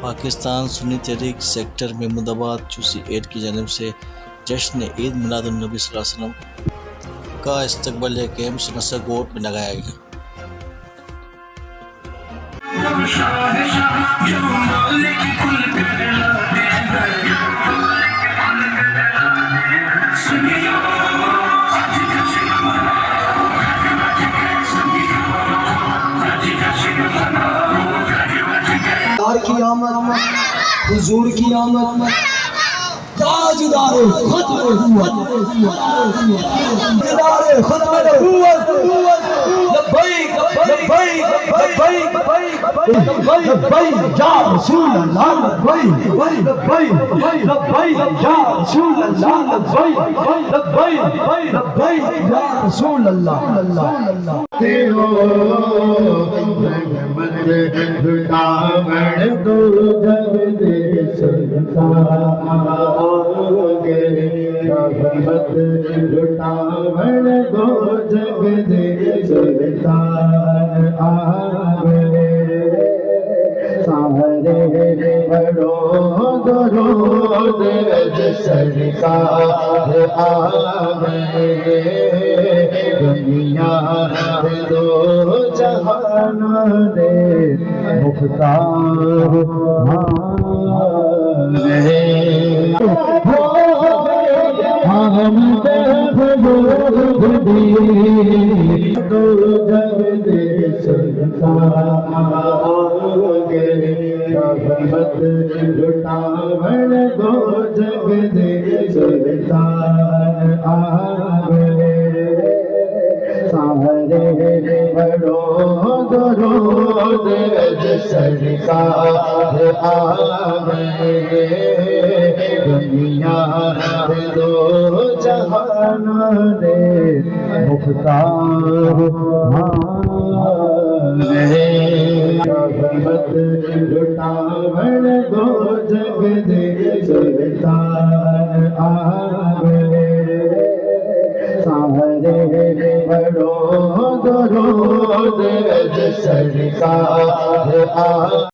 پاکستان سنی تحریک سیکٹر محمود آباد چوسی 8 کی جانب سے جشن عید میلاد النبی صلی اللہ علیہ وسلم کا استقبال ایک اہم شناسہ گوٹ میں لگایا گیا۔ کی آمد حضور کی آمد تاجدار ختم نبوت تاجدار ختم نبوت لبیک لبیک لبیک لبیک یا رسول اللہ لبیک لبیک لبیک یا رسول اللہ لبیک لبیک لبیک یا رسول اللہ لٹاوڑ دو جگ دے سلطان آگے رحمت لٹاوڑ دو جگ دے سلطان آگے سارے بڑوں درود سرکار آگے دنیا دو جہان دے مختار ہم درود دی دو جگ دے سلطان آگے رحمت لٹاوڑ دو جگ دے سلطان آگے سارے بڑوں درود سرکار آگے دنیا دو جہان دے مختار رحمت لٹاوڑ دو جگ دے سلطان آگے سارے بڑوں درود سرکار آگے